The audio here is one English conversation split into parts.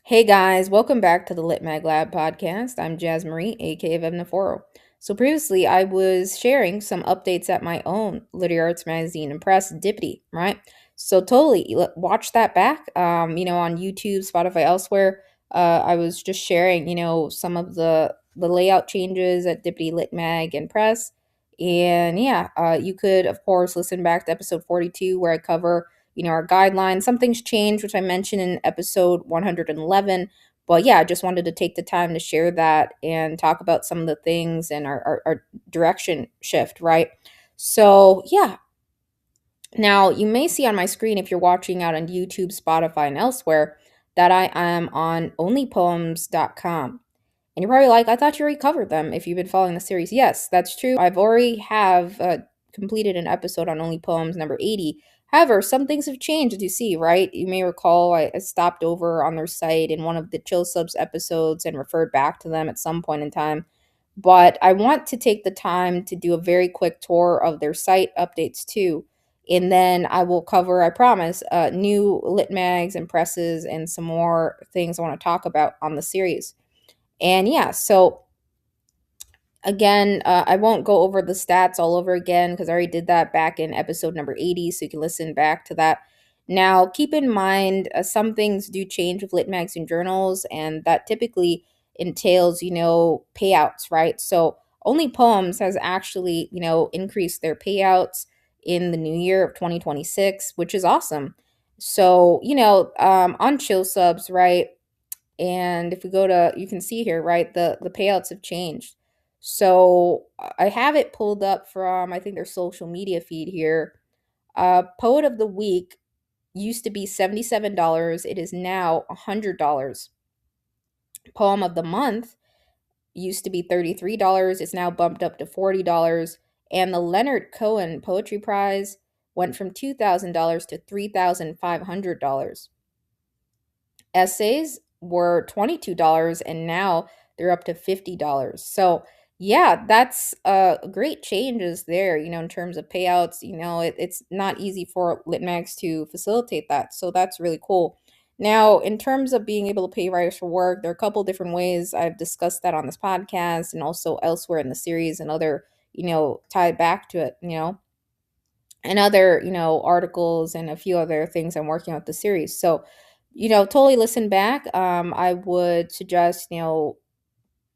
Hey guys, welcome back to the Lit Mag Lab podcast. I'm Jazz Marie, aka Vevnaforo. So previously, I was sharing some updates at my own literary arts magazine and press, Dippity, right? So totally, watch that back. On YouTube, Spotify, elsewhere. I was just sharing, some of the layout changes at Dippity Lit Mag and Press, and yeah, you could of course listen back to episode 42 where I cover our guidelines. Some things changed, which I mentioned in episode 111. But yeah, I just wanted to take the time to share that and talk about some of the things and our direction shift, right? So yeah, now you may see on my screen if you're watching out on YouTube, Spotify, and elsewhere that I am on onlypoems.com. And you're probably like, I thought you already covered them if you've been following the series. Yes, that's true. I've already have completed an episode on Only Poems number 80. However, some things have changed, as you see, right? You may recall I stopped over on their site in one of the Chill Subs episodes and referred back to them at some point in time. But I want to take the time to do a very quick tour of their site updates too. And then I will cover, I promise, new lit mags and presses and some more things I want to talk about on the series. And yeah, so again, I won't go over the stats all over again because I already did that back in episode number 80, so you can listen back to that. Now, keep in mind, some things do change with lit magazine journals, and that typically entails, payouts, right? So, Only Poems has actually, increased their payouts in the new year of 2026, which is awesome. So, on Chill Subs, right? And if we go to, you can see here, right, the payouts have changed. So I have it pulled up from, I think, their social media feed here. Poet of the week used to be $77. It is now $100. Poem of the month used to be $33. It's now bumped up to $40. And the Leonard Cohen Poetry Prize went from $2,000 to $3,500. Essays were $22 and now they're up to $50. So, yeah, that's great changes there, in terms of payouts. It's not easy for Litmax to facilitate that. So, that's really cool. Now, in terms of being able to pay writers for work, there are a couple different ways. I've discussed that on this podcast and also elsewhere in the series and other, tied back to it, and other, articles and a few other things I'm working on with the series. So, totally listen back. I would suggest,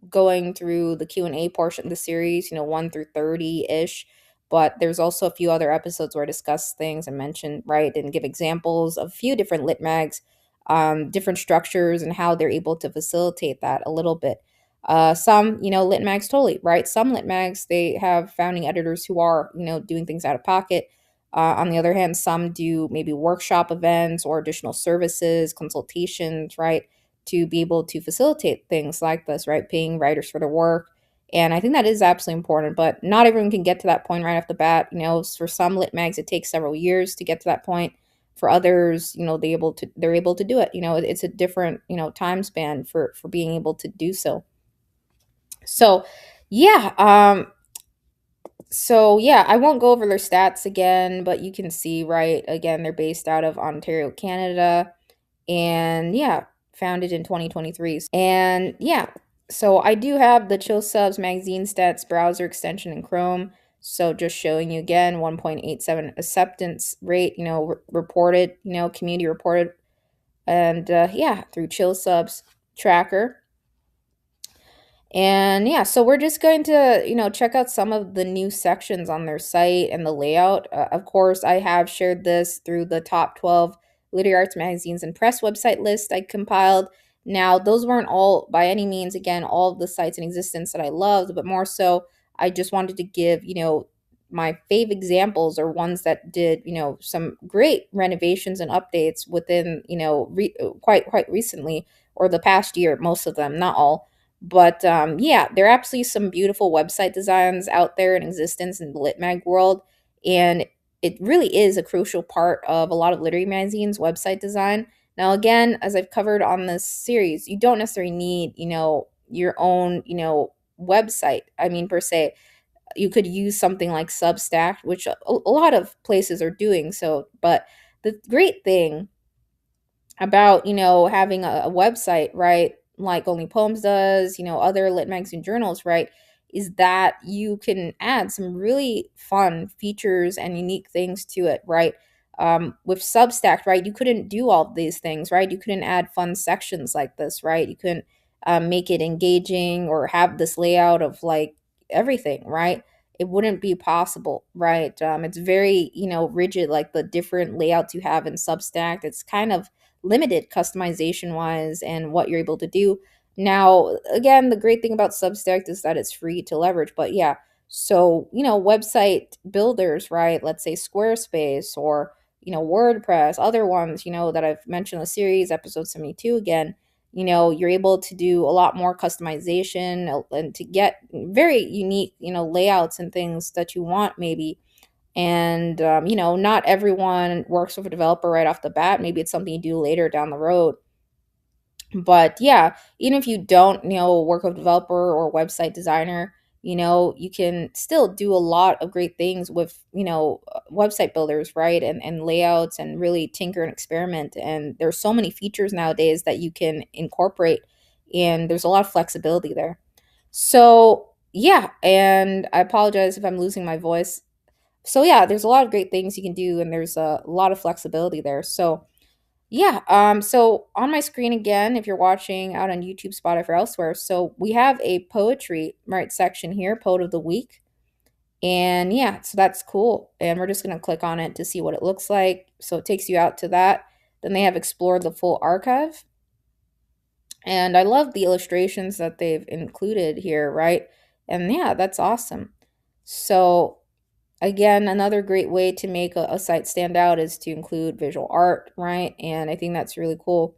going through the Q&A portion of the series, 1 through 30-ish. But there's also a few other episodes where I discuss things and mention, right, and give examples of a few different lit mags, different structures and how they're able to facilitate that a little bit. Some, lit mags totally, right? Some lit mags, they have founding editors who are, doing things out of pocket. On the other hand, some do maybe workshop events or additional services, consultations, right? To be able to facilitate things like this, right? Paying writers for their work. And I think that is absolutely important, but not everyone can get to that point right off the bat. For some lit mags, it takes several years to get to that point. For others, they're able to do it. It's a different, time span for being able to do so. So, yeah, I won't go over their stats again, but you can see, right? Again, they're based out of Ontario, Canada, and yeah, founded in 2023. And yeah, so I do have the Chill Subs magazine stats browser extension in Chrome. So just showing you again, 1.87 acceptance rate, reported, community reported, and yeah, through Chill Subs tracker. And yeah, so we're just going to, check out some of the new sections on their site and the layout. Of course, I have shared this through the top 12 literary arts magazines and press website list I compiled. Now, those weren't all, by any means, again, all of the sites in existence that I loved, but more so, I just wanted to give, my fave examples or ones that did, some great renovations and updates within, quite recently or the past year, most of them, not all. But yeah, there are absolutely some beautiful website designs out there in existence in the lit mag world. And it really is a crucial part of a lot of literary magazines, website design. Now, again, as I've covered on this series, you don't necessarily need, your own, website. I mean, per se, you could use something like Substack, which a lot of places are doing so. But the great thing about, having a website, right? Like Only Poems does, other lit magazine journals, right? Is that you can add some really fun features and unique things to it, right? With Substack, right? You couldn't do all of these things, right? You couldn't add fun sections like this, right? You couldn't make it engaging or have this layout of like everything, right? It wouldn't be possible, right? It's very, rigid, like the different layouts you have in Substack. It's kind of limited customization wise and what you're able to do. Now, again, the great thing about Substack is that it's free to leverage, but yeah. So, website builders, right? Let's say Squarespace or, WordPress, other ones, that I've mentioned in the series, episode 72 again, you're able to do a lot more customization and to get very unique, layouts and things that you want maybe. And not everyone works with a developer right off the bat. Maybe it's something you do later down the road. But yeah, even if you don't, work with a developer or website designer, you can still do a lot of great things with, website builders, right? And layouts, and really tinker and experiment. And there's so many features nowadays that you can incorporate, and there's a lot of flexibility there. So yeah, and I apologize if I'm losing my voice. So yeah, there's a lot of great things you can do, and there's a lot of flexibility there. So yeah, so on my screen again, if you're watching out on YouTube, Spotify, or elsewhere, so we have a poetry, right, section here, Poet of the Week. And yeah, so that's cool. And we're just gonna click on it to see what it looks like. So it takes you out to that. Then they have explored the full archive. And I love the illustrations that they've included here, right? And yeah, that's awesome. So again, another great way to make a site stand out is to include visual art, right? And I think that's really cool.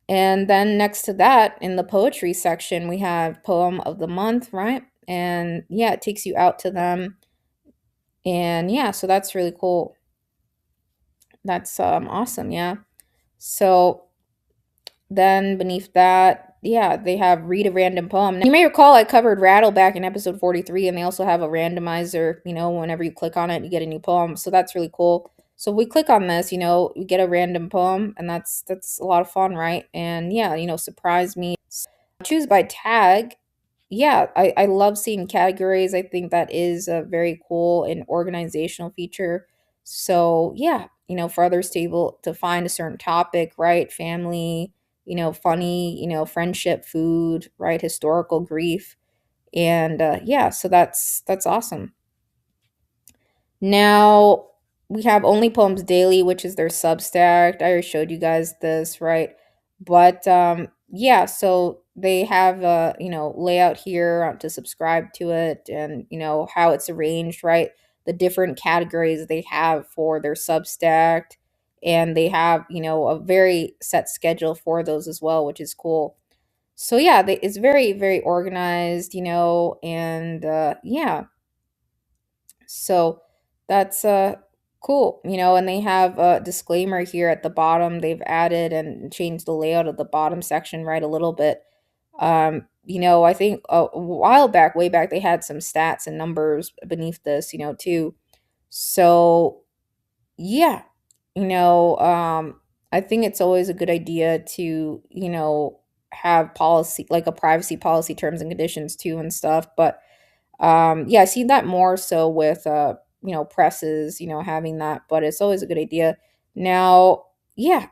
And then next to that, in the poetry section, we have Poem of the Month, right? And yeah, it takes you out to them. And yeah, so that's really cool. That's awesome, yeah. So then beneath that, yeah, they have read a random poem. Now, you may recall I covered Rattle back in episode 43, and they also have a randomizer, whenever you click on it, you get a new poem. So that's really cool. So if we click on this, we get a random poem, and that's a lot of fun, right? And yeah, surprise me. Choose by tag. Yeah, I love seeing categories. I think that is a very cool and organizational feature. So yeah, for others to able to find a certain topic, right? Family, funny, friendship, food, right? Historical, grief. And yeah, so that's awesome. Now we have Only Poems Daily, which is their Substack. I already showed you guys this, right? But yeah, so they have a layout here to subscribe to it, and how it's arranged, right? The different categories they have for their Substack, and they have a very set schedule for those as well, which is cool. So yeah, it's very very organized, and yeah, so that's cool, and they have a disclaimer here at the bottom. They've added and changed the layout of the bottom section right a little bit. I think a while back, way back, they had some stats and numbers beneath this, too. So yeah, I think it's always a good idea to, have policy, like a privacy policy, terms and conditions too and stuff. But yeah, I see that more so with presses, having that, but it's always a good idea. Now, yeah,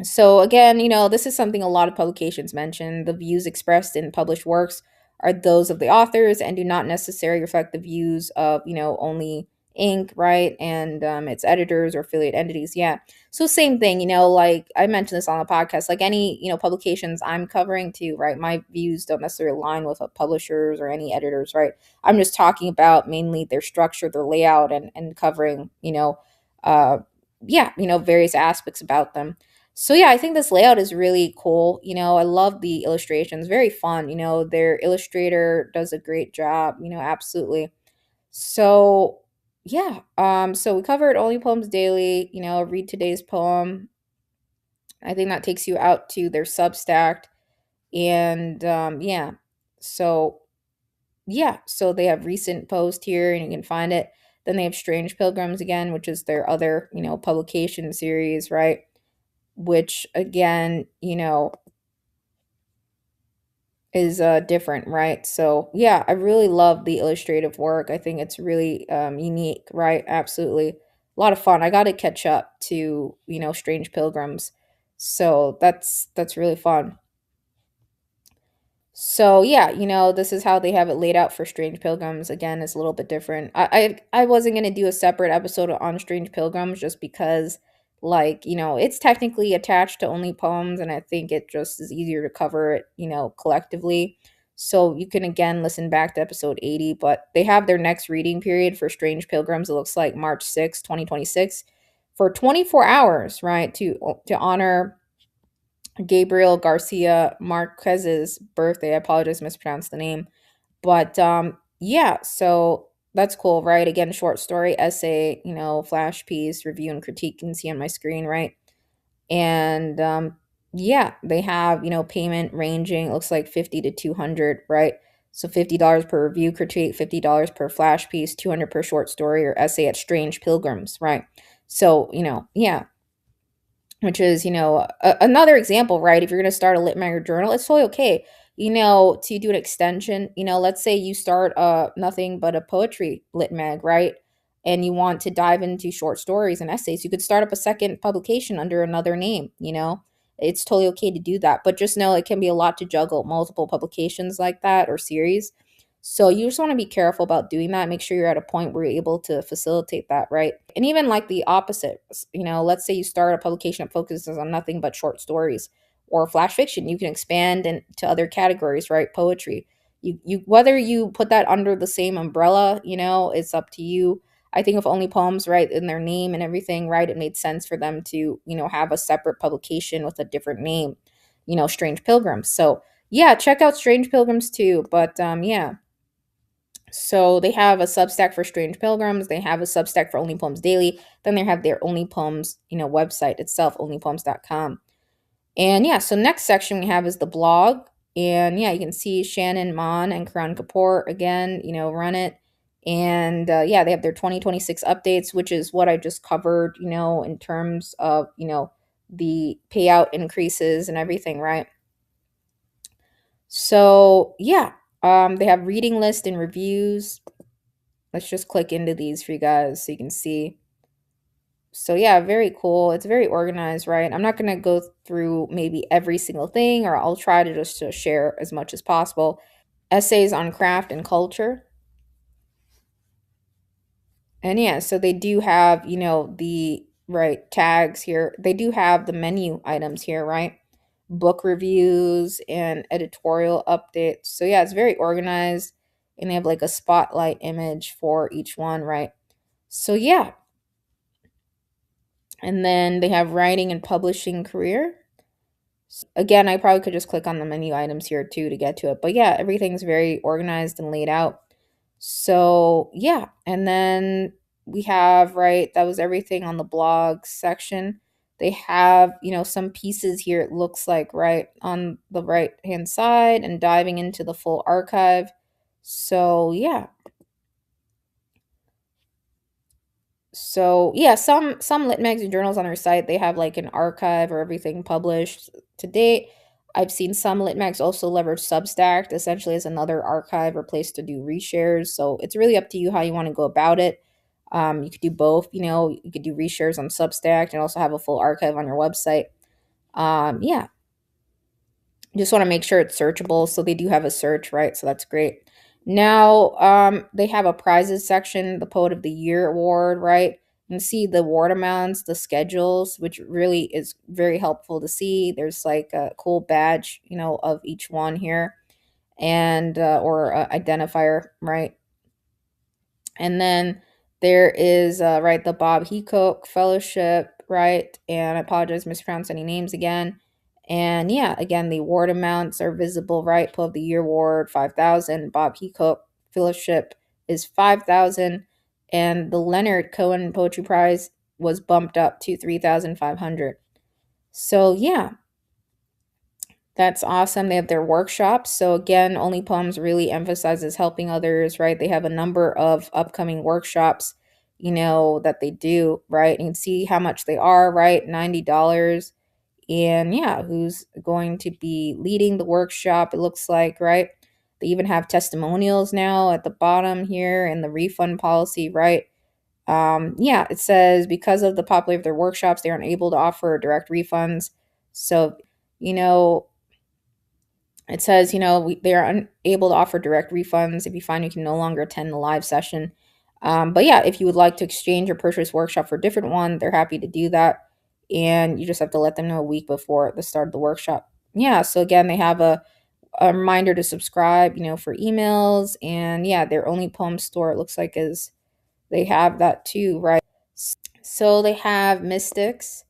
so again, this is something a lot of publications mention. The views expressed in published works are those of the authors and do not necessarily reflect the views of, only Inc., right? And its editors or affiliate entities. Yeah. So same thing, like I mentioned this on the podcast, like any, publications I'm covering too, right? My views don't necessarily align with publishers or any editors, right? I'm just talking about mainly their structure, their layout, and covering, uh, yeah, various aspects about them. So yeah, I think this layout is really cool. I love the illustrations, very fun. Their illustrator does a great job, absolutely. So yeah, so we covered Only Poems Daily, read today's poem. I think that takes you out to their Substack. And yeah, so yeah, so they have recent post here and you can find it. Then they have Strange Pilgrims again, which is their other, publication series, right? which again, is different, right? So yeah, I really love the illustrative work. I think it's really unique, right? Absolutely. A lot of fun. I got to catch up to, Strange Pilgrims. So that's really fun. So yeah, this is how they have it laid out for Strange Pilgrims. Again, it's a little bit different. I wasn't gonna do a separate episode on Strange Pilgrims just because, like, it's technically attached to Only Poems, and I think it just is easier to cover it, collectively. So you can again listen back to episode 80, but they have their next reading period for Strange Pilgrims. It looks like March 6th, 2026, for 24 hours, right? To honor Gabriel Garcia Marquez's birthday. I apologize, mispronounced the name. But yeah, so that's cool, right? Again, short story, essay, flash piece, review and critique you can see on my screen, right? And yeah, they have, payment ranging, it looks like 50 to 200, right? So $50 per review critique, $50 per flash piece, 200 per short story or essay at Strange Pilgrims, right? So, yeah, which is, another example, right? If you're going to start a lit mag or journal, it's totally okay, to do an extension. Let's say you start nothing but a poetry lit mag, right? And you want to dive into short stories and essays, you could start up a second publication under another name. It's totally okay to do that, but just know it can be a lot to juggle multiple publications like that or series. So you just want to be careful about doing that. Make sure you're at a point where you're able to facilitate that, right? And even like the opposite, let's say you start a publication that focuses on nothing but short stories or flash fiction, you can expand into other categories, right? Poetry. You whether you put that under the same umbrella, it's up to you. I think of Only Poems, right, in their name and everything, right? It made sense for them to, have a separate publication with a different name, Strange Pilgrims. So yeah, check out Strange Pilgrims too. But yeah. So they have a Substack for Strange Pilgrims. They have a Substack for Only Poems Daily. Then they have their Only Poems, website itself, onlypoems.com. And yeah, so next section we have is the blog. And yeah, you can see Shannon Mon and Karan Kapoor again, run it. And yeah, they have their 2026 updates, which is what I just covered, in terms of, the payout increases and everything, right? So yeah, they have reading list and reviews. Let's just click into these for you guys so you can see. So yeah, very cool. It's very organized, right? I'm not going to go through maybe every single thing, or I'll try to just to share as much as possible. Essays on craft and culture. And yeah, so they do have, the right tags here. They do have the menu items here, right? Book reviews and editorial updates. So yeah, it's very organized, and they have like a spotlight image for each one, right? So yeah, and then they have writing and publishing career. Again, I probably could just click on the menu items here too to get to it. But yeah, everything's very organized and laid out. So yeah, and then we have, right, that was everything on the blog section. They have, some pieces here, it looks like, right, on the right hand side and diving into the full archive. So yeah, so yeah, some lit magazine journals on their site, they have like an archive or everything published to date. I've seen some lit mags also leverage Substack essentially as another archive or place to do reshares. So it's really up to you how you want to go about it. You could do both. You could do reshares on Substack and also have a full archive on your website. Yeah, just want to make sure it's searchable. So they do have a search, right? So that's great. Now, they have a prizes section, the Poet of the Year award, right? You can see the award amounts, the schedules, which really is very helpful to see. There's like a cool badge, of each one here, and or identifier, right? And then there is, right, the Bob Heacock Fellowship, right? And I apologize, mispronounce any names again. And yeah, again, the award amounts are visible, right? Poet of the Year Award, 5,000. Bob Heacock Fellowship is 5,000. And the Leonard Cohen Poetry Prize was bumped up to 3,500. So yeah, that's awesome. They have their workshops. So again, Only Poems really emphasizes helping others, right? They have a number of upcoming workshops, that they do, right? You can see how much they are, right? $90. and yeah, who's going to be leading the workshop, it looks like, right? They even have testimonials now at the bottom here and the refund policy, right? Yeah, it says because of the popularity of their workshops, they aren't able to offer direct refunds. So, you know, it says, they are unable to offer direct refunds. If you find you can no longer attend the live session. But yeah, if you would like to exchange your purchase workshop for a different one, they're happy to do that. And you just have to let them know a week before the start of the workshop. Yeah, so again, they have a reminder to subscribe, for emails. And yeah, their only poem store, it looks like, is they have that too, right? So they have Mystics.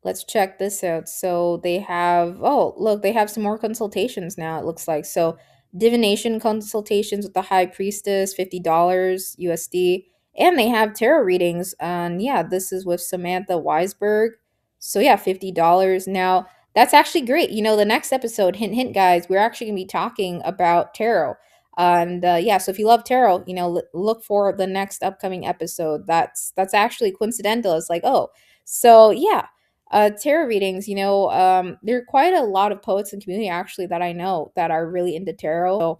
Let's check this out. So they have, oh, look, they have some more consultations now, it looks like. So divination consultations with the high priestess, $50 USD. And they have tarot readings. And yeah, this is with Samantha Weisberg. So yeah, $50. Now, that's actually great. The next episode, hint, hint, guys, we're actually going to be talking about tarot. And yeah, so if you love tarot, look for the next upcoming episode. That's actually coincidental. It's like, oh, so yeah, tarot readings, there are quite a lot of poets and community actually that I know that are really into tarot. So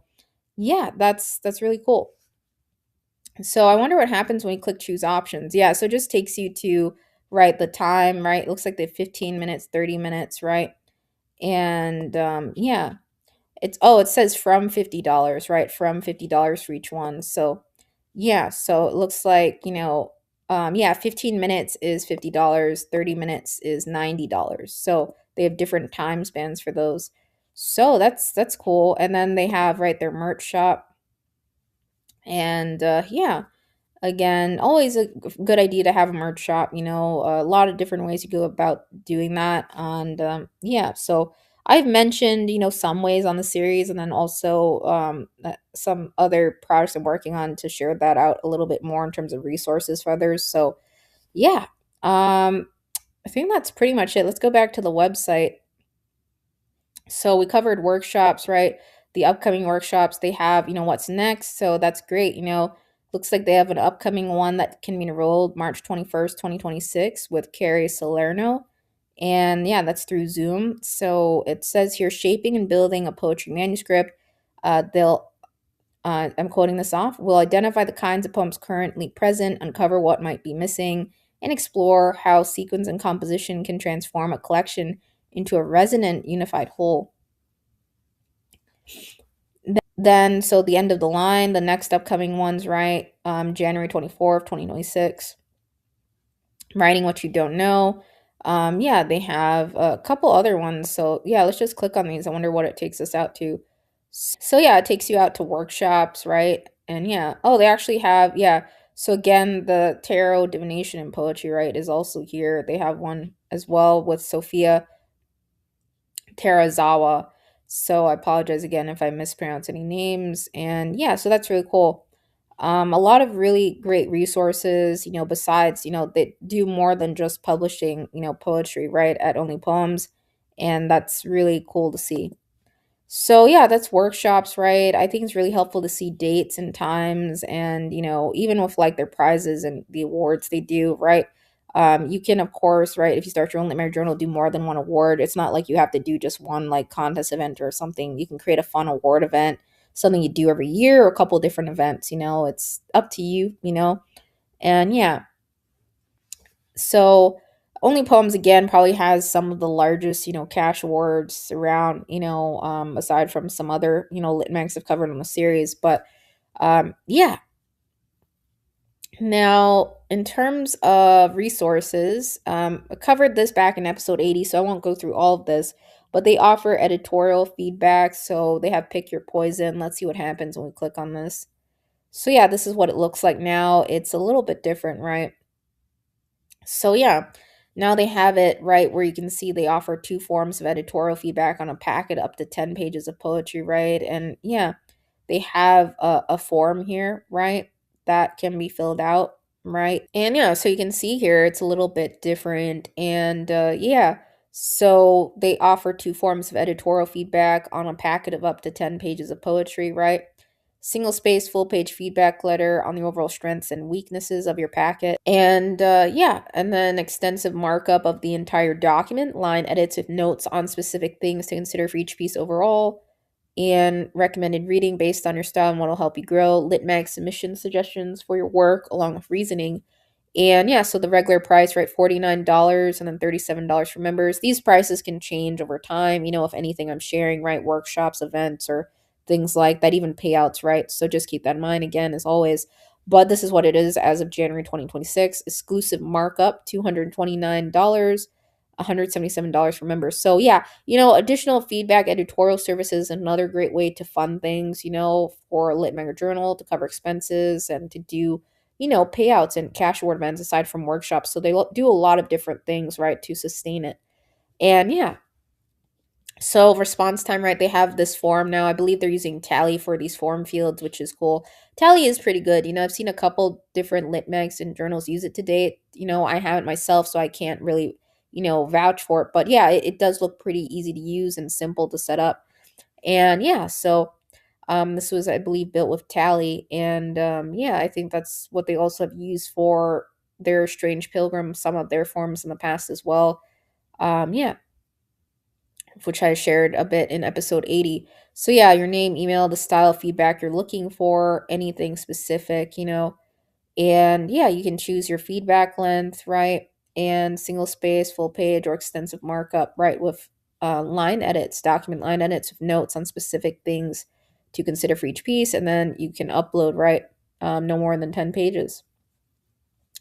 yeah, that's really cool. So I wonder what happens when we click choose options. Yeah, so it just takes you to right the time, right? It looks like they have 15 minutes, 30 minutes, right? And yeah, it says from $50, right? From $50 for each one. So yeah, so it looks like, yeah, 15 minutes is $50, 30 minutes is $90. So they have different time spans for those. So that's cool. And then they have right their merch shop. And yeah, again, always a good idea to have a merch shop. A lot of different ways you go about doing that. And yeah, so I've mentioned, some ways on the series, and then also some other projects I'm working on to share that out a little bit more in terms of resources for others. So yeah, I think that's pretty much it. Let's go back to the website. So we covered workshops, right? The upcoming workshops they have, what's next. So that's great. Looks like they have an upcoming one that can be enrolled March 21st, 2026 with Carrie Salerno. And yeah, that's through Zoom. So it says here shaping and building a poetry manuscript. I'm quoting this off, will identify the kinds of poems currently present, uncover what might be missing, and explore how sequence and composition can transform a collection into a resonant, unified whole. Then, so the end of the line, the next upcoming ones, right? January 24th, 2026. Writing What You Don't Know. Yeah, they have a couple other ones. So, yeah, let's just click on these. I wonder what it takes us out to. So, yeah, it takes you out to workshops, right? And yeah, oh, they actually have, yeah. So, again, the tarot, divination, and poetry, right, is also here. They have one as well with Sophia Terazawa. So I apologize again if I mispronounce any names. And yeah, so that's really cool. A lot of really great resources, besides, they do more than just publishing, poetry, right, at Only Poems. And that's really cool to see. So yeah, that's workshops, right? I think it's really helpful to see dates and times and, even with like their prizes and the awards they do, right? You can, of course, right, if you start your own Lit Journal, do more than one award. It's not like you have to do just one like contest event or something. You can create a fun award event, something you do every year, or a couple different events, it's up to you, and yeah, so Only Poems again probably has some of the largest, cash awards around, aside from some other, lit mags have covered on the series. But yeah. Now, in terms of resources, I covered this back in episode 80, so I won't go through all of this, but they offer editorial feedback. So they have Pick Your Poison. Let's see what happens when we click on this. So yeah, this is what it looks like now. It's a little bit different, right? So yeah, now they have it right where you can see they offer two forms of editorial feedback on a packet up to 10 pages of poetry, right? And yeah, they have a form here, right? That can be filled out, right? And yeah, so you can see here it's a little bit different. And yeah, so they offer two forms of editorial feedback on a packet of up to 10 pages of poetry, right? single space, full page feedback letter on the overall strengths and weaknesses of your packet. And yeah, and then extensive markup of the entire document, line edits with notes on specific things to consider for each piece overall, and recommended reading based on your style and what will help you grow, lit mag submission suggestions for your work along with reasoning. And yeah, so the regular price, right, $49 and then $37 for members. These prices can change over time, if anything I'm sharing, right, workshops, events, or things like that, even payouts, right? So just keep that in mind again, as always. But this is what it is as of January 2026. Exclusive markup, $229, $177 for members. So yeah, additional feedback, editorial services, another great way to fund things, for Lit Mega Journal to cover expenses and to do payouts and cash award events aside from workshops. So they do a lot of different things, right, to sustain it. And yeah, so response time, right? They have this form now. I believe they're using Tally for these form fields, which is cool. Tally is pretty good. I've seen a couple different lit mags and journals use it to date. I haven't myself, so I can't really, vouch for it. But yeah, it does look pretty easy to use and simple to set up. And yeah, so this was, I believe, built with Tally. And yeah, I think that's what they also have used for their Strange Pilgrim, some of their forms in the past as well. Yeah, which I shared a bit in episode 80. So yeah, your name, email, the style feedback you're looking for, anything specific, and yeah, you can choose your feedback length, right? And single space, full page, or extensive markup, right? With line edits, document line edits with notes on specific things to consider for each piece. And then you can upload, right? No more than 10 pages.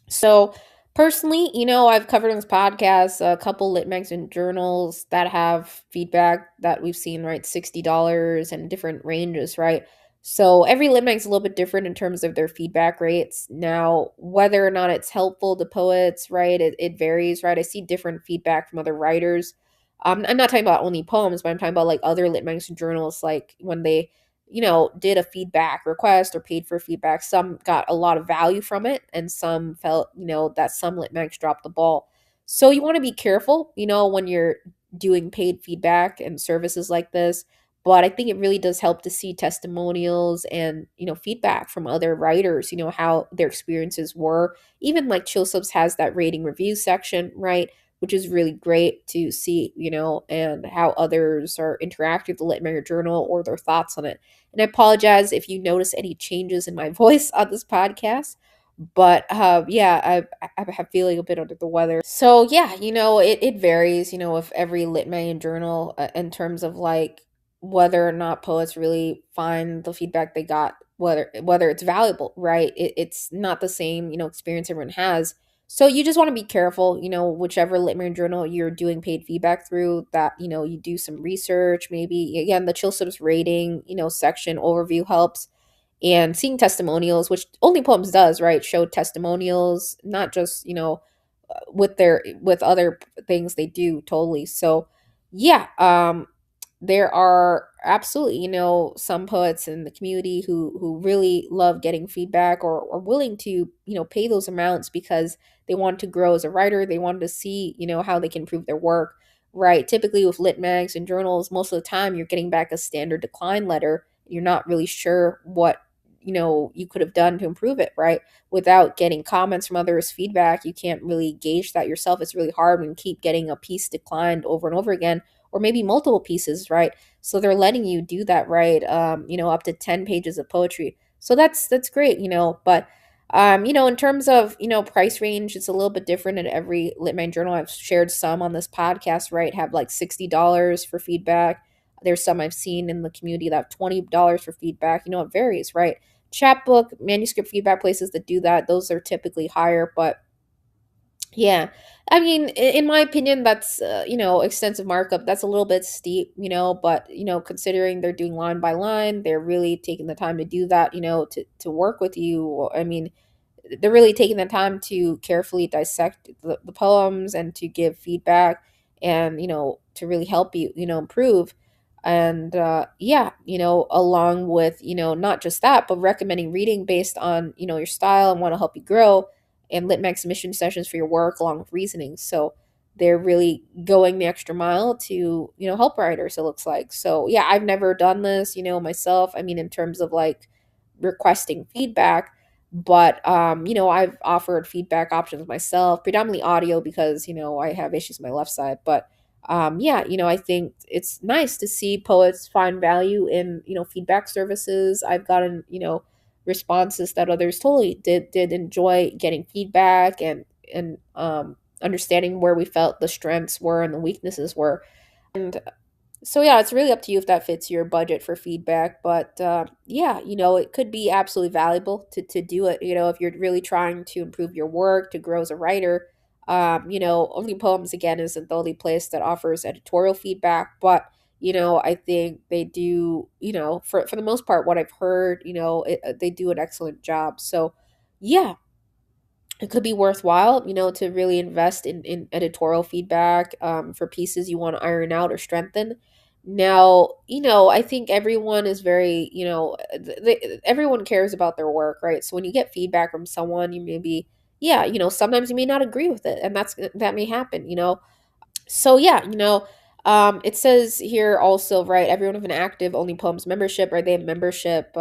So personally, I've covered in this podcast a couple lit magazine journals that have feedback that we've seen, right? $60 and different ranges, right? So every lit mag is a little bit different in terms of their feedback rates. Now, whether or not it's helpful to poets, right? It varies, right? I see different feedback from other writers. I'm not talking about only poems, but I'm talking about like other lit magazine journals, like when they did a feedback request or paid for feedback. Some got a lot of value from it, and some felt, that some lit mags dropped the ball. So you want to be careful, when you're doing paid feedback and services like this. But I think it really does help to see testimonials and, feedback from other writers, how their experiences were. Even like Chill Subs has that rating review section, right? Which is really great to see, and how others are interacting with the Lit Maker Journal or their thoughts on it. And I apologize if you notice any changes in my voice on this podcast. But yeah, I'm feeling a bit under the weather. So yeah, it varies, with every lit mag journal in terms of like whether or not poets really find the feedback they got, whether it's valuable, right? It's not the same, experience everyone has. So you just want to be careful, whichever lit mag journal you're doing paid feedback through, that, you do some research, maybe again, the Chill Subs rating, section overview helps, and seeing testimonials, which Only Poems does, right? Show testimonials, not just, with other things they do totally. So yeah, there are absolutely, some poets in the community who really love getting feedback, or are willing to, pay those amounts because they want to grow as a writer. They want to see, how they can improve their work, right? Typically with lit mags and journals, most of the time you're getting back a standard decline letter. You're not really sure what, you could have done to improve it, right? Without getting comments from others, feedback, you can't really gauge that yourself. It's really hard when you keep getting a piece declined over and over again, or maybe multiple pieces, right? So they're letting you do that, right? Up to 10 pages of poetry. So that's great, but in terms of, price range, it's a little bit different in every lit mag journal. I've shared some on this podcast, right? Have like $60 for feedback. There's some I've seen in the community that have $20 for feedback. It varies, right? Chapbook, manuscript feedback places that do that, those are typically higher, but yeah, I mean, in my opinion, that's extensive markup. That's a little bit steep, but considering they're doing line by line, they're really taking the time to do that, to work with you. I mean, they're really taking the time to carefully dissect the poems and to give feedback, and to really help you, improve. And yeah, along with, not just that, but recommending reading based on, your style and want to help you grow, and lit mag submission sessions for your work along with reasoning. So they're really going the extra mile to, help writers, it looks like. So yeah, I've never done this, myself. I mean, in terms of like requesting feedback. But I've offered feedback options myself, predominantly audio because I have issues with my left side. But yeah, I think it's nice to see poets find value in feedback services. I've gotten responses that others totally did enjoy getting feedback and understanding where we felt the strengths were and the weaknesses were. And so yeah, it's really up to you if that fits your budget for feedback. But yeah, it could be absolutely valuable to do it. If you're really trying to improve your work, to grow as a writer. Only Poems again isn't the only place that offers editorial feedback, but I think they do. For the most part, what I've heard, they do an excellent job. So yeah, it could be worthwhile, to really invest in editorial feedback for pieces you want to iron out or strengthen. Now, I think everyone is very, everyone cares about their work, right? So when you get feedback from someone, you may be, yeah, sometimes you may not agree with it, and that may happen. So yeah, it says here also, right, everyone with an active Only Poems membership, right, they have membership,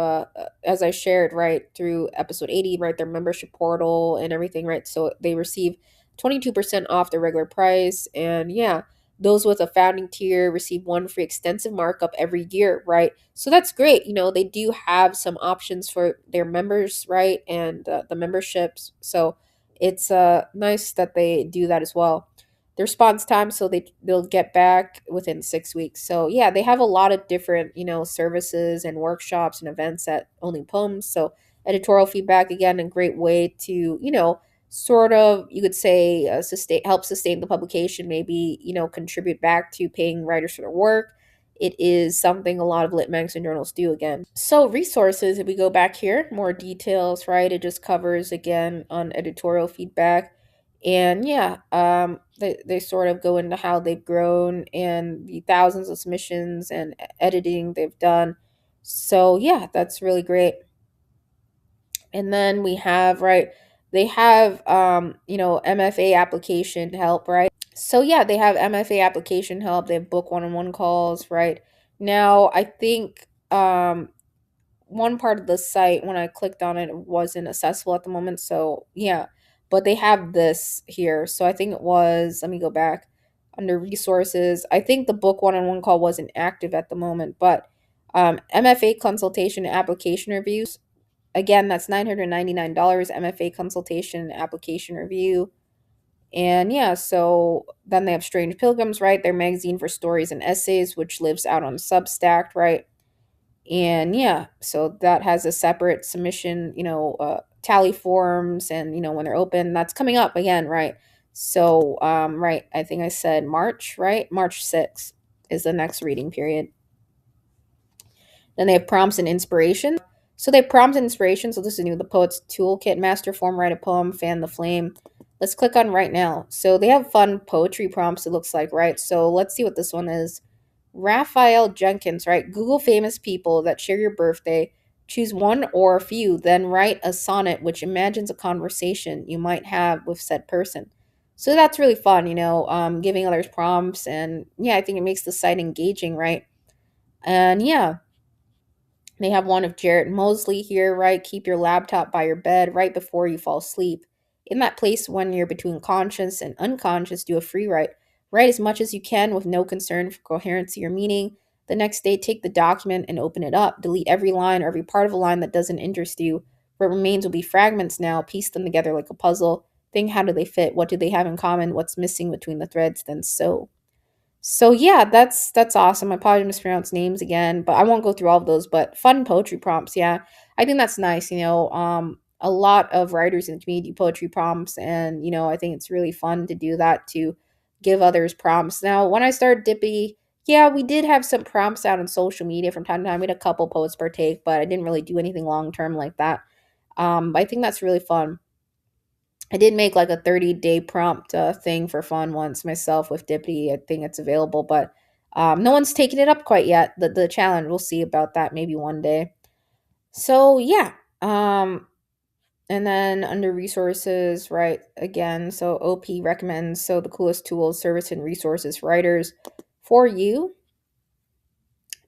as I shared, right, through episode 80, right, their membership portal and everything, right, so they receive 22% off their regular price. And yeah, those with a founding tier receive one free extensive markup every year, right, so that's great. They do have some options for their members, right, and the memberships, so it's nice that they do that as well. The response time, so they'll get back within 6 weeks. So yeah, they have a lot of different services and workshops and events at Only Poems. So editorial feedback, again, a great way to sort of, you could say, sustain the publication, maybe contribute back to paying writers for their work. It is something a lot of lit magazine journals do, again. So resources, if we go back here, more details, right, it just covers again on editorial feedback. And yeah, they sort of go into how they've grown and the thousands of submissions and editing they've done. So yeah, that's really great. And then we have, right, they have MFA application help, right? So yeah, they have MFA application help, they have book one-on-one calls, right? Now, I think one part of the site, when I clicked on it, it wasn't accessible at the moment. So yeah, but they have this here. So I think it was, let me go back under resources. I think the book one-on-one call wasn't active at the moment, but MFA consultation and application reviews. Again, that's $999 MFA consultation and application review. And yeah, so then they have Strange Pilgrims, right? Their magazine for stories and essays, which lives out on Substack, right? And yeah, so that has a separate submission, tally forms, and when they're open, that's coming up again, right? So right, I think I said March, right? March 6th is the next reading period. Then they have prompts and inspiration. So they have prompts and inspiration. So this is new, the Poet's Toolkit, Master Form, Write a Poem, Fan the Flame. Let's click on right now. So they have fun poetry prompts, it looks like, right? So let's see what this one is. Raphael Jenkins, right? Google famous people that share your birthday. Choose one or a few, then write a sonnet which imagines a conversation you might have with said person. So that's really fun, giving others prompts. And yeah, I think it makes the site engaging, right? And yeah, they have one of Jarrett Mosley here, right? Keep your laptop by your bed right before you fall asleep. In that place when you're between conscious and unconscious, do a free write. Write as much as you can with no concern for coherency or meaning. The next day, take the document and open it up. Delete every line or every part of a line that doesn't interest you. What remains will be fragments now. Piece them together like a puzzle. Think, how do they fit? What do they have in common? What's missing between the threads? Then sew. So yeah, that's awesome. I probably mispronounced names again, but I won't go through all of those. But fun poetry prompts, yeah, I think that's nice. A lot of writers in the community do poetry prompts, and I think it's really fun to do that, to give others prompts. Now, when I started Dippy, yeah, we did have some prompts out on social media from time to time. We had a couple poets partake, but I didn't really do anything long term like that. I think that's really fun. I did make like a 30-day prompt thing for fun once myself with Dippy. I think it's available, but no one's taken it up quite yet. The challenge, we'll see about that maybe one day. So yeah, and then under resources, right, again, so OP recommends so the coolest tools, service, and resources for writers for you.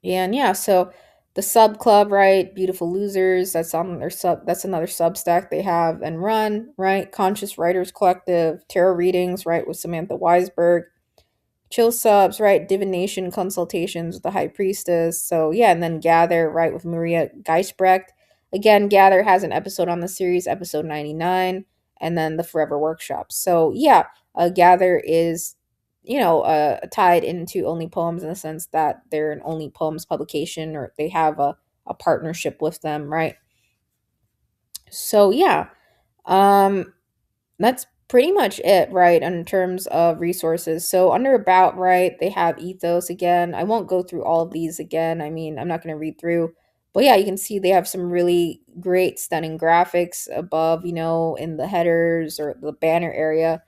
And yeah, so The sub club, right? Beautiful Losers. That's on their sub. That's another Substack they have and run, right? Conscious Writers Collective, tarot readings, right, with Samantha Weisberg. Chill subs, right? Divination consultations with the High Priestess. So yeah, and then Gather, right, with Maria Geisbrecht. Again, Gather has an episode on the series, episode 99, and then the Forever Workshop. So yeah, Gather is, tied into Only Poems in the sense that they're an Only Poems publication, or they have a partnership with them, right? So yeah, um, that's pretty much it, right, in terms of resources. So under About, right, they have Ethos again. I won't go through all of these again. I mean, I'm not going to read through. But yeah, you can see they have some really great, stunning graphics above, in the headers or the banner area.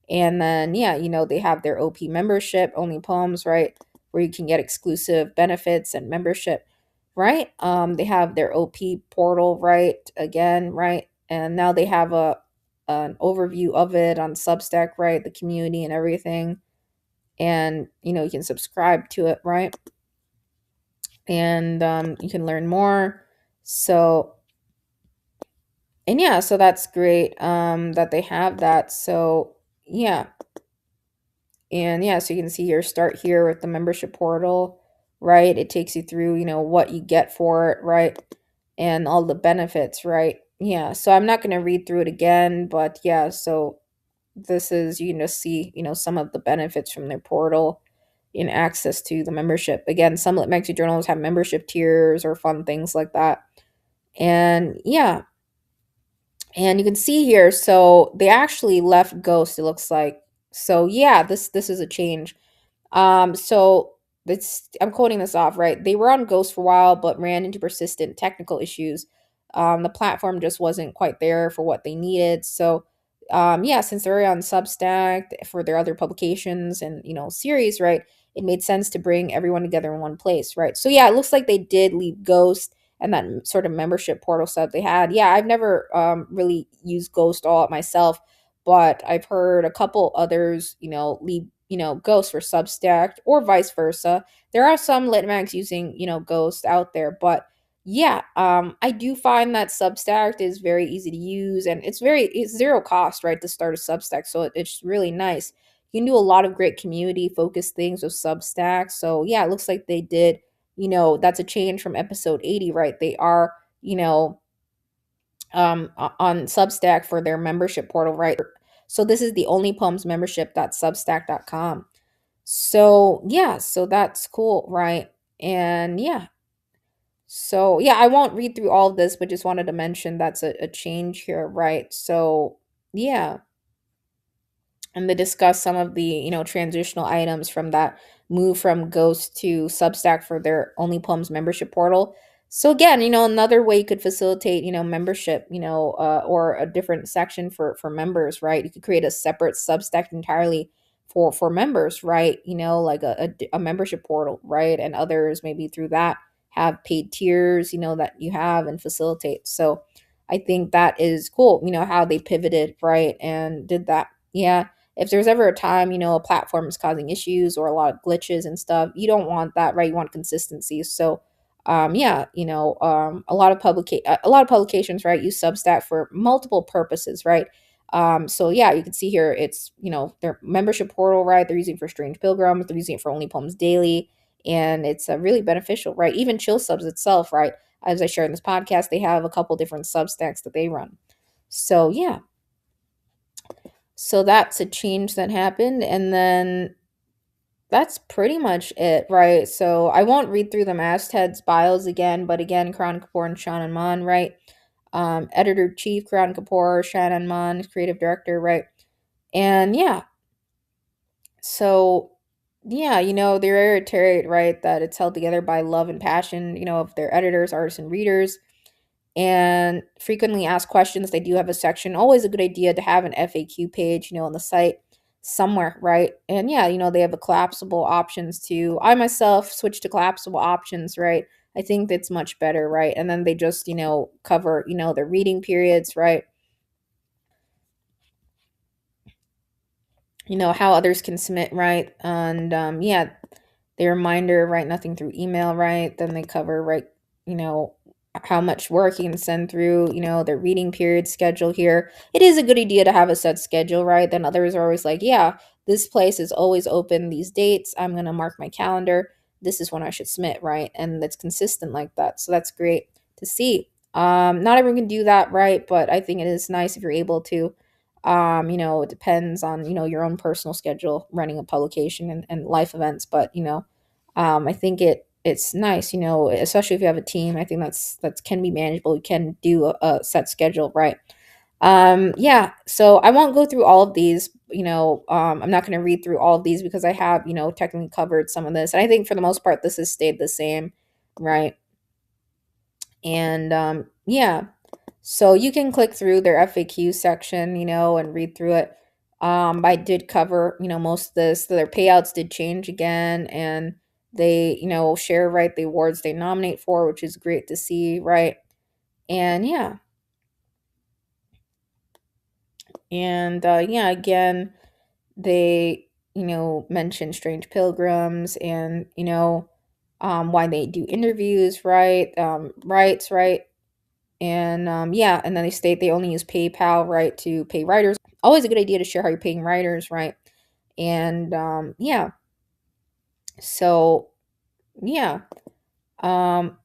And then, yeah, they have their OP membership, Only Poems, right, where you can get exclusive benefits and membership, right? They have their OP portal, right, again, right? And now they have an overview of it on Substack, right? The community and everything. And, you can subscribe to it, right? And you can learn more. So, and yeah, so that's great that they have that. So, yeah. And yeah, so you can see here, start here with the membership portal, right? It takes you through, what you get for it, right? And all the benefits, right? Yeah, so I'm not going to read through it again, but yeah, so this is, you can just see, some of the benefits from their portal in access to the membership. Again, some Lit Magazine journals have membership tiers or fun things like that. And yeah, and you can see here, so they actually left Ghost, it looks like. So yeah, this is a change. So it's, I'm quoting this off, right? They were on Ghost for a while, but ran into persistent technical issues. The platform just wasn't quite there for what they needed. So, yeah, since they're on Substack for their other publications and, series, right? It made sense to bring everyone together in one place, right? So yeah, it looks like they did leave Ghost and that sort of membership portal stuff they had. Yeah, I've never really used Ghost all up myself, but I've heard a couple others, leave, Ghost for Substack or vice versa. There are some lit mags using, Ghost out there, but yeah, I do find that Substack is very easy to use and it's zero cost, right, to start a Substack. So it's really nice. You can do a lot of great community focused things with Substack. So yeah, it looks like they did, that's a change from episode 80, right? They are, on Substack for their membership portal, right? So this is the Only Poems membership.substack.com. So yeah, so that's cool, right? And yeah, so yeah, I won't read through all of this, but just wanted to mention that's a change here, right? So yeah, and they discuss some of the, transitional items from that move from Ghost to Substack for their Only Poems membership portal. So again, another way you could facilitate, membership, or a different section for members, right? You could create a separate Substack entirely for members, right? Like a membership portal, right? And others maybe through that have paid tiers, that you have and facilitate. So I think that is cool, how they pivoted, right? And did that. Yeah, if there's ever a time, a platform is causing issues or a lot of glitches and stuff, you don't want that, right? You want consistency. So, yeah, a lot of publications, right, use Substack for multiple purposes, right? So yeah, you can see here it's, their membership portal, right? They're using it for Strange Pilgrims, they're using it for Only Poems Daily, and it's really beneficial, right? Even Chill Subs itself, right? As I share in this podcast, they have a couple different Substacks that they run. So yeah, so that's a change that happened. And then that's pretty much it, right? So I won't read through the mastheads bios again, but again, Karan Kapoor and Shannon Mon, right? Editor chief Karan Kapoor, Shannon Mon, creative director, right? And yeah, so yeah, they reiterate, right, that it's held together by love and passion, of their editors, artists, and readers and frequently asked questions. They do have a section. Always a good idea to have an FAQ page, on the site somewhere, right? And yeah, they have a collapsible options too. I myself switched to collapsible options, right? I think that's much better, right? And then they just, cover, their reading periods, right? How others can submit, right? And yeah, the reminder, right? Nothing through email, right? Then they cover, right? how much work you can send through, their reading period schedule here. It is a good idea to have a set schedule, right? Then others are always like, yeah, this place is always open these dates. I'm going to mark my calendar. This is when I should submit, right? And that's consistent like that. So that's great to see. Not everyone can do that, right? But I think it is nice if you're able to. It depends on, your own personal schedule running a publication and life events. But, I think it's nice, especially if you have a team. I think that's can be manageable. You can do a set schedule, right? Yeah, so I won't go through all of these, I'm not going to read through all of these because I have, technically covered some of this. And I think for the most part, this has stayed the same, right? And yeah, so you can click through their FAQ section, and read through it. I did cover, most of this. Their payouts did change again, and they, share, right, the awards they nominate for, which is great to see, right? And yeah, and yeah, again, they, mention strange pilgrims and, why they do interviews, right? Rights, right? And yeah, and then they state they only use PayPal, right, to pay writers. Always a good idea to share how you're paying writers, right? And yeah, so yeah, um,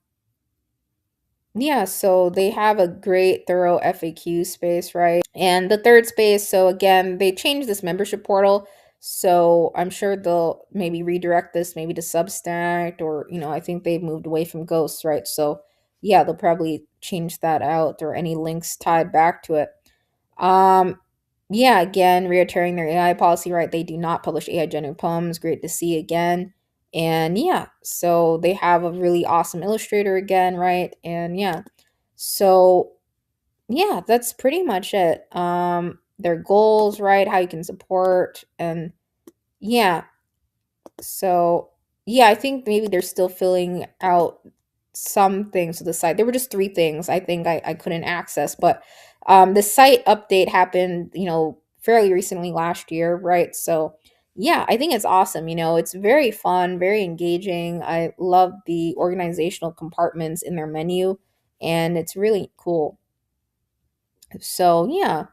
yeah, so they have a great thorough FAQ space, right? And the third space, so again, they changed this membership portal. So I'm sure they'll maybe redirect this maybe to Substack, or, I think they've moved away from Ghosts, right? So yeah, they'll probably change that out, or any links tied back to it. Um, yeah, again, reiterating their AI policy, right? They do not publish AI generated poems. Great to see again. And yeah, so they have a really awesome illustrator again, right? And yeah, so yeah, that's pretty much it. Their goals, right? How you can support, and yeah, so yeah, I think maybe they're still filling out some things to the site. There were just three things I think I couldn't access, but the site update happened, fairly recently last year, right? So yeah, I think it's awesome. It's very fun, very engaging. I love the organizational compartments in their menu, and it's really cool. So yeah,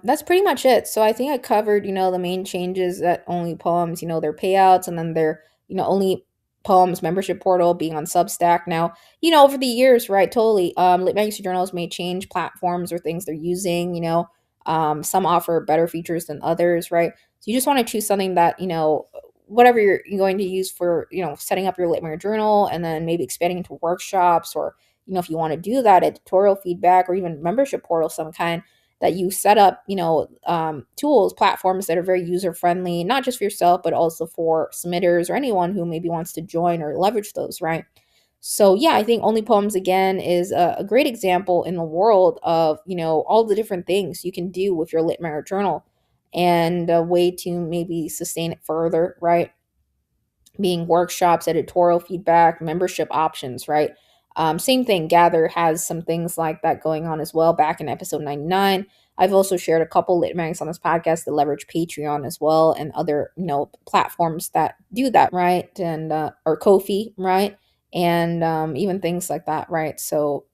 that's pretty much it. So I think I covered, the main changes at Only Poems, their payouts, and then their, Only Poems membership portal being on Substack now. Over the years, right? Totally. Lit Magazine journals may change platforms or things they're using, some offer better features than others, right? So you just want to choose something that, whatever you're going to use for, setting up your Lit Mag journal, and then maybe expanding into workshops, or, if you want to do that, editorial feedback, or even membership portal some kind, that you set up, tools, platforms that are very user friendly, not just for yourself, but also for submitters or anyone who maybe wants to join or leverage those, right? So yeah, I think Only Poems again is a great example in the world of, all the different things you can do with your Lit Mirror journal, and a way to maybe sustain it further, right? Being workshops, editorial feedback, membership options, right? Same thing, Gather has some things like that going on as well. Back in episode 99, I've also shared a couple lit mags on this podcast that leverage Patreon as well, and other, platforms that do that, right? And or Ko-fi, right? And even things like that, right? So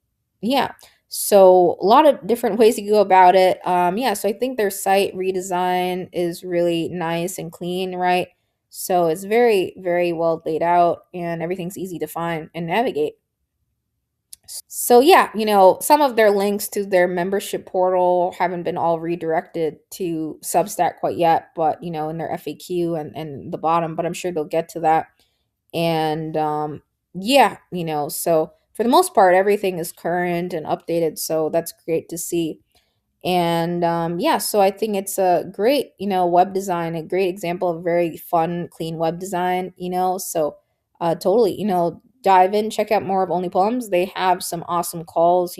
yeah, so a lot of different ways to go about it. Yeah, so I think their site redesign is really nice and clean, right? So it's very, very well laid out, and everything's easy to find and navigate. So yeah, some of their links to their membership portal haven't been all redirected to Substack quite yet, but in their FAQ and the bottom, but I'm sure they'll get to that. And yeah, so for the most part, everything is current and updated, so that's great to see. And yeah, so I think it's a great, web design, a great example of very fun, clean web design, so totally, dive in, check out more of Only Poems. They have some awesome calls,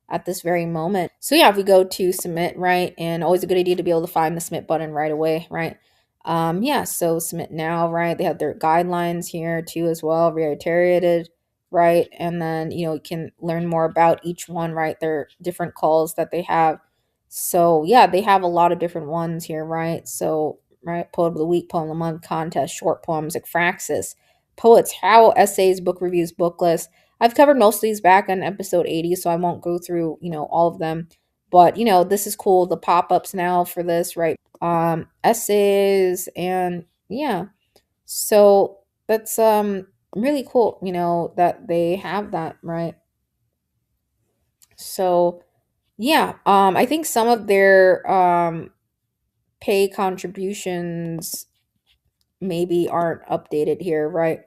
at this very moment. So yeah, if we go to submit, right, and always a good idea to be able to find the submit button right away, right? Yeah, so submit now, right? They have their guidelines here too as well, reiterated, right? And then, you can learn more about each one, right? Their different calls that they have. So yeah, they have a lot of different ones here, right? So, right, poem of the week, poem of the month, contest, short poems, ekphraxis, poets, how, essays, book reviews, book lists. I've covered most of these back on episode 80, so I won't go through, all of them. But, this is cool. The pop-ups now for this, right? Essays and yeah. So that's really cool, that they have that, right? So yeah, I think some of their pay contributions maybe aren't updated here, right?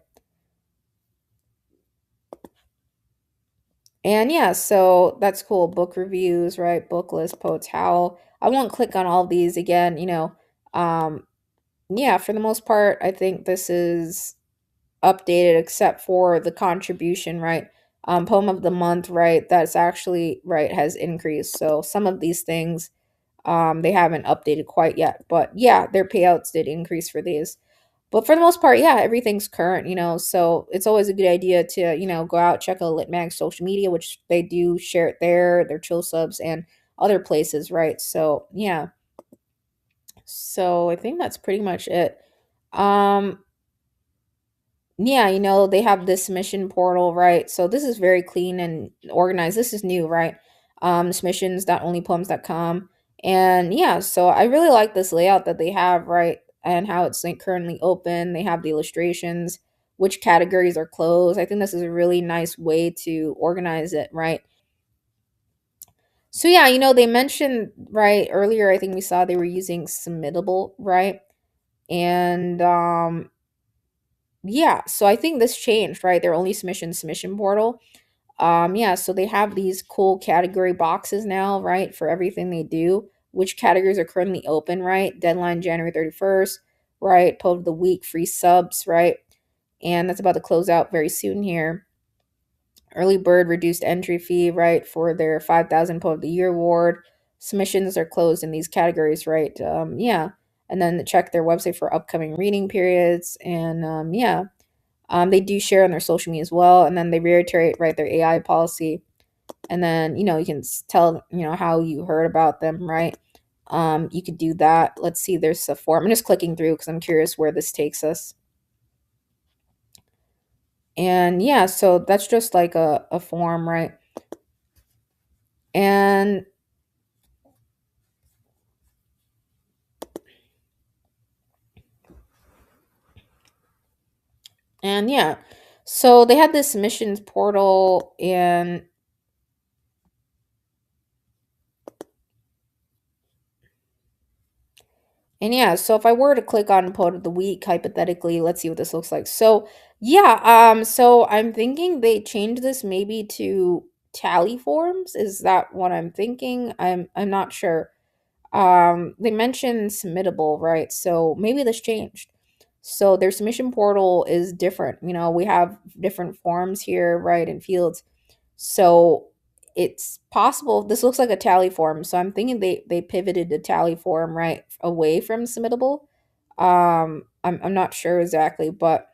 And yeah, so that's cool. Book reviews, right? Book list, Poets Howl. I won't click on all these again, Um, yeah, for the most part, I think this is updated except for the contribution, right? Poem of the month, right? That's actually right has increased. So some of these things they haven't updated quite yet, but yeah, their payouts did increase for these. But for the most part, yeah, everything's current, so it's always a good idea to, go out, check out Litmag's social media, which they do share it there, their chill subs and other places, right? So yeah. So I think that's pretty much it. Um, yeah, they have this submission portal, right? So this is very clean and organized. This is new, right? Submissions.onlypoems.com. And yeah, so I really like this layout that they have, right? And how it's like currently open. They have the illustrations, which categories are closed. I think this is a really nice way to organize it, right? So yeah, they mentioned right earlier, I think we saw they were using submittable, right? And yeah, so I think this changed, right? Their only submission portal. Yeah, so they have these cool category boxes now, right, for everything they do. Which categories are currently open, right? Deadline January 31st, right? Poem of the week, free subs, right? And that's about to close out very soon here. Early bird reduced entry fee, right, for their 5,000 Poem of the Year award. Submissions are closed in these categories, right? Yeah. And then check their website for upcoming reading periods. And yeah, they do share on their social media as well, and then they reiterate right their AI policy, and then you can tell how you heard about them, right? You could do that. Let's see, there's a form. I'm just clicking through because I'm curious where this takes us. And yeah, so that's just like a form, right? And yeah, so they had this submissions portal, and yeah, so if I were to click on Poet of the Week, hypothetically, let's see what this looks like. So yeah, so I'm thinking they changed this maybe to tally forms. Is that what I'm thinking? I'm not sure. They mentioned submittable, right? So maybe this changed. So their submission portal is different. We have different forms here, right, and fields. So it's possible this looks like a tally form. So I'm thinking they pivoted the tally form right away from submittable. I'm not sure exactly, but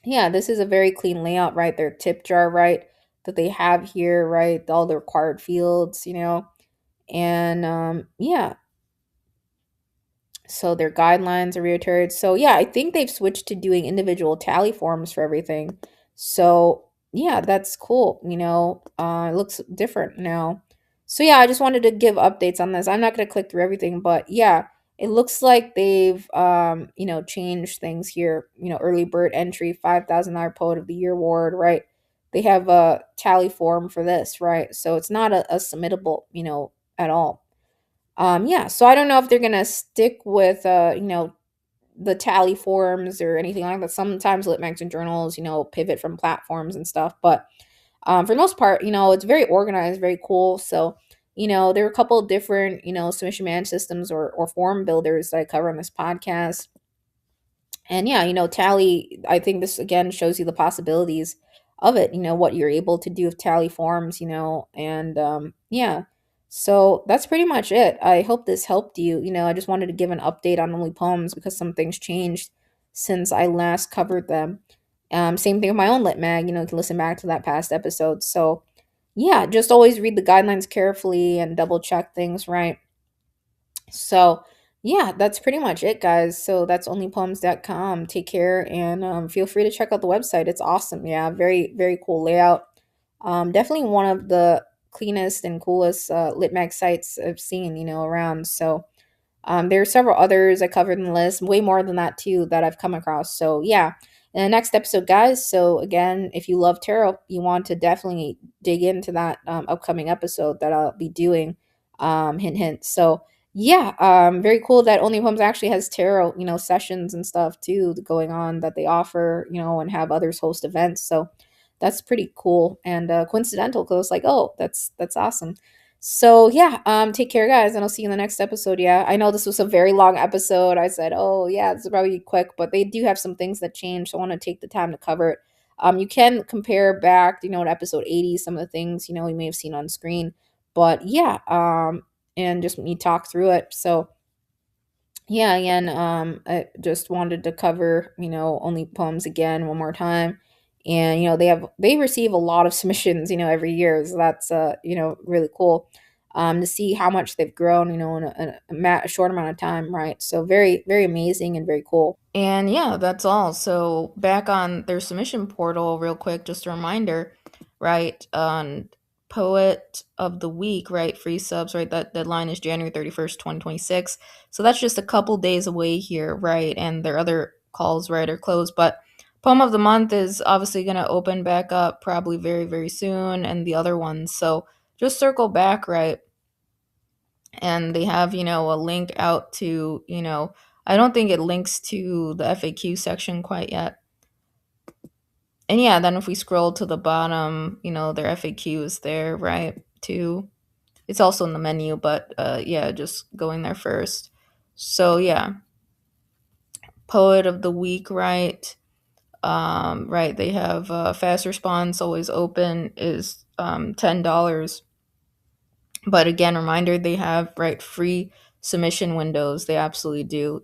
yeah, this is a very clean layout, right? Their tip jar, right, that they have here, right? All the required fields, and yeah, so their guidelines are reiterated. So yeah, I think they've switched to doing individual tally forms for everything. So yeah, that's cool. It looks different now. So yeah, I just wanted to give updates on this. I'm not gonna click through everything, but yeah, it looks like they've changed things here. Early bird entry, $5,000 Poet of the Year award, right? They have a tally form for this, right? So it's not a submittable, at all. Yeah, so I don't know if they're gonna stick with the tally forms or anything like that. Sometimes lit magazine journals, pivot from platforms and stuff, but for the most part, it's very organized, very cool. So, there are a couple of different, submission management systems or form builders that I cover on this podcast. And yeah, Tally, I think this again shows you the possibilities of it, what you're able to do with Tally forms, and yeah. So that's pretty much it. I hope this helped you. I just wanted to give an update on Only Poems because some things changed since I last covered them. Same thing with my own lit mag, you can listen back to that past episode. So yeah, just always read the guidelines carefully and double check things, right? So yeah, that's pretty much it, guys. So that's onlypoems.com. Take care, and feel free to check out the website. It's awesome. Yeah, very, very cool layout. Definitely one of the cleanest and coolest lit mag sites I've seen, around. So there are several others I covered in the list, way more than that too that I've come across. So yeah, in the next episode, guys. So again, if you love tarot, you want to definitely dig into that upcoming episode that I'll be doing. Hint, hint. So yeah, very cool that Only Poems actually has tarot, sessions and stuff too going on that they offer, and have others host events. So that's pretty cool and coincidental because it's like, oh, that's awesome. So yeah, take care, guys, and I'll see you in the next episode. Yeah, I know this was a very long episode. I said, oh yeah, this is probably quick, but they do have some things that change, so I want to take the time to cover it. You can compare back, to episode 80, some of the things you may have seen on screen, but yeah, and just me talk through it. So yeah, again, I just wanted to cover, only poems again one more time. And they receive a lot of submissions, every year. So that's really cool. To see how much they've grown, in a short amount of time, right? So very, very amazing and very cool. And yeah, that's all. So back on their submission portal, real quick, just a reminder, right? On Poet of the Week, right? Free subs, right? That deadline is January 31st, 2026. So that's just a couple days away here, right? And their other calls, right, are closed. But Poem of the Month is obviously going to open back up probably very, very soon, and the other ones. So just circle back, right? And they have, a link out to, I don't think it links to the FAQ section quite yet. And yeah, then if we scroll to the bottom, their FAQ is there, right? Too. It's also in the menu, but yeah, just going there first. So yeah, Poet of the Week, right? Right, they have fast response always open is $10. But again, reminder, they have, right, free submission windows. They absolutely do,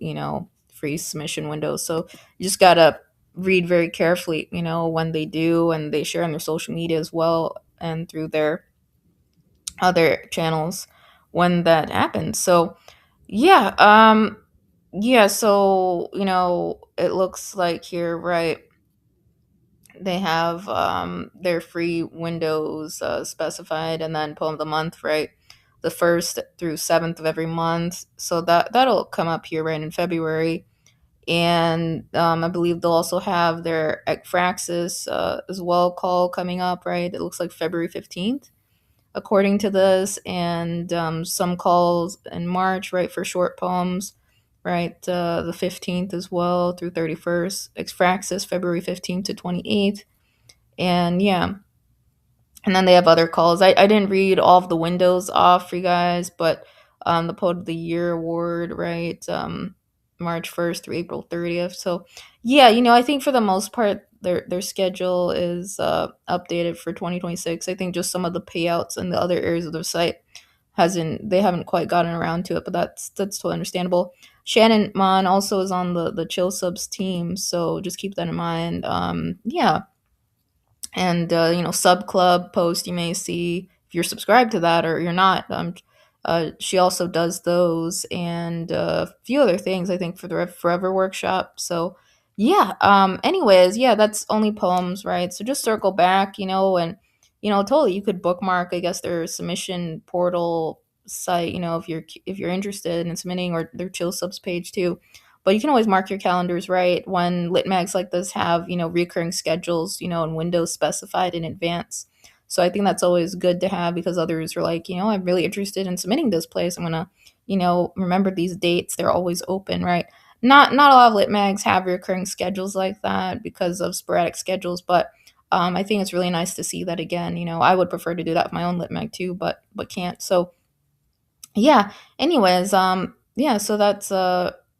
free submission windows. So you just gotta read very carefully, when they do, and they share on their social media as well and through their other channels when that happens. So yeah, yeah, so it looks like here, right, they have their free windows specified, and then poem of the month, right, the 1st through 7th of every month. So that'll come up here right in February. And I believe they'll also have their Ekphraxis as well call coming up, right? It looks like February 15th according to this, and some calls in March, right, for short poems, right, the 15th as well through 31st. Ekphraxis February 15th to 28th. And yeah, and then they have other calls. I didn't read all of the windows off for you guys, but the Poet of the Year award, right? March 1st through April 30th. So yeah, I think for the most part their schedule is updated for 2026. I think just some of the payouts and the other areas of the site they haven't quite gotten around to it, but that's totally understandable. Shannon Mon also is on the Chill Subs team, so just keep that in mind. Yeah, and sub club post you may see if you're subscribed to that or you're not. She also does those and a few other things, I think, for the Forever workshop. So yeah, anyways, yeah, that's only poems, right? So just circle back, and totally you could bookmark, I guess, their submission portal site, if you're interested in submitting, or their chill subs page too. But you can always mark your calendars, right, when lit mags like this have, recurring schedules, and windows specified in advance. So I think that's always good to have, because others are like, I'm really interested in submitting this place. I'm gonna, remember these dates. They're always open, right? Not a lot of lit mags have recurring schedules like that because of sporadic schedules, but I think it's really nice to see that again. I would prefer to do that with my own lit mag too, but can't. So yeah, anyways, yeah, so that's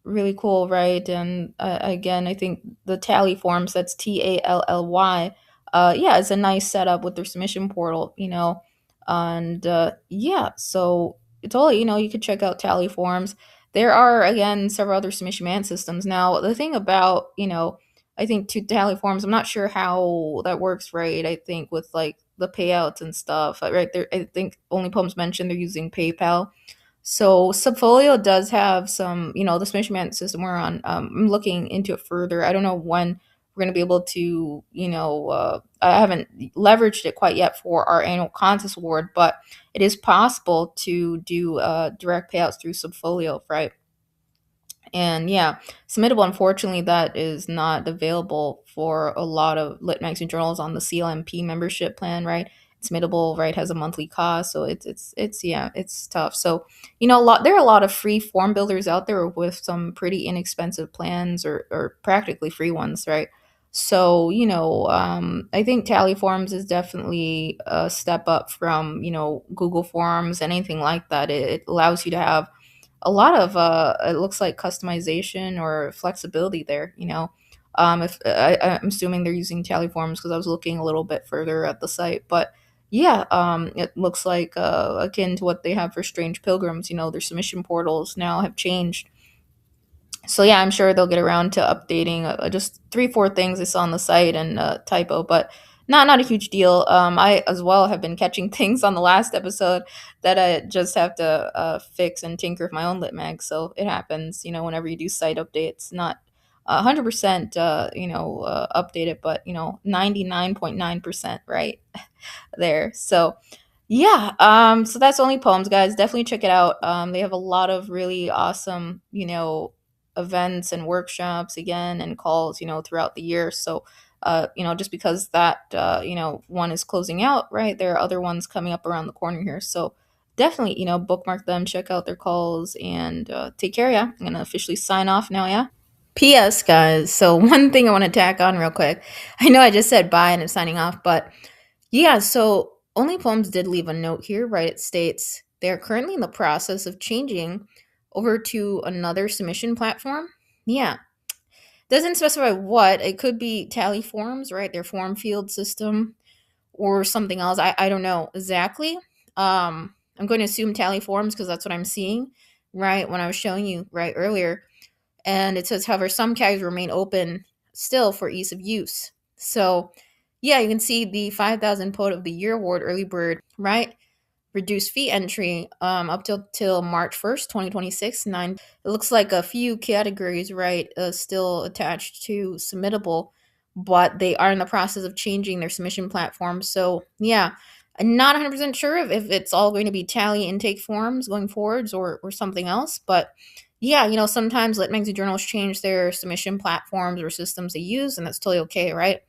really cool, right? And again, I think the tally forms, that's Tally, yeah, it's a nice setup with their submission portal, and yeah, so it's all, you could check out tally forms. There are, again, several other submission man systems. Now the thing about, I think, to tally forms, I'm not sure how that works, right? I think with like the payouts and stuff, right there, I think Only Poems mentioned they're using PayPal. So Subfolio does have some, the submission management system we're on. I'm looking into it further. I don't know when we're going to be able to, I haven't leveraged it quite yet for our annual contest award, but it is possible to do direct payouts through Subfolio, right? And yeah, submittable, unfortunately, that is not available for a lot of lit magazine journals on the CLMP membership plan, right? Submittable, right, has a monthly cost, so it's tough. So, there are a lot of free form builders out there with some pretty inexpensive plans, or practically free ones, right? So, I think Tally Forms is definitely a step up from, Google Forms and anything like that. It allows you to have a lot of it looks like customization or flexibility there. If I'm assuming they're using tally forms because I was looking a little bit further at the site, but yeah, it looks like akin to what they have for Strange Pilgrims. Their submission portals now have changed, so yeah, I'm sure they'll get around to updating just 3 4 things I saw on the site and typo, but not a huge deal. I as well have been catching things on the last episode that I just have to fix and tinker with my own lit mag. So it happens, whenever you do site updates, not 100% updated, but 99.9% right there. So yeah, so that's Only Poems, guys. Definitely check it out. They have a lot of really awesome, events and workshops again and calls, throughout the year. So, just because that, one is closing out, right? There are other ones coming up around the corner here. So definitely, bookmark them, check out their calls, and take care. Yeah, I'm gonna officially sign off now. Yeah. P.S. guys. So one thing I want to tack on real quick. I know I just said bye and I'm signing off, but yeah, so Only Poems did leave a note here, right? It states they are currently in the process of changing over to another submission platform. Yeah. Doesn't specify what. It could be Tally Forms, right? Their form field system or something else. I don't know exactly. I'm going to assume Tally Forms because that's what I'm seeing, right? When I was showing you right earlier. And it says, however, some categories remain open still for ease of use. So, yeah, you can see the 5,000 Poet of the Year Award early bird, right? Reduced fee entry up till March 1st, 2026. It looks like a few categories, right, still attached to submittable, but they are in the process of changing their submission platform. So, yeah, I'm not 100% sure if it's all going to be tally intake forms going forwards or something else, but yeah, sometimes lit magazine journals change their submission platforms or systems they use, and that's totally okay, right?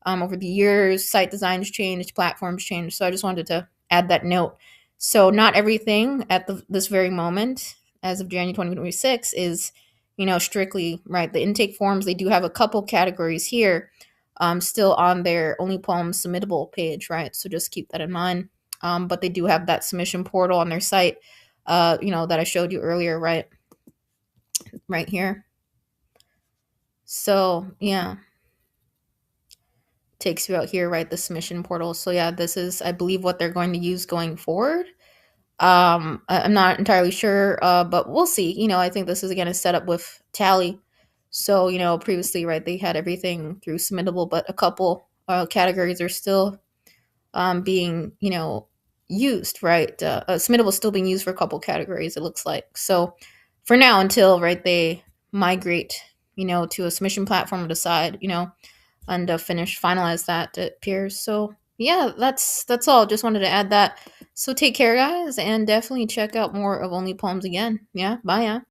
Over the years, site designs changed, platforms changed, so I just wanted to add that note. So not everything at this very moment, as of January 2026, is strictly right. The intake forms, they do have a couple categories here, still on their Only Poems submittable page, right? So just keep that in mind. But they do have that submission portal on their site, that I showed you earlier, right here. So yeah, takes you out here, right? The submission portal. So yeah, this is, I believe, what they're going to use going forward. I'm not entirely sure, but we'll see. I think this is again a setup with Tally. So previously, right, they had everything through submittable, but a couple categories are still being used, right? Submittable is still being used for a couple categories. It looks like. So for now, until right they migrate, to a submission platform to decide, and finalize that, it appears. So yeah, that's all. Just wanted to add that. So take care, guys, and definitely check out more of Only Poems again. Yeah, bye. Yeah.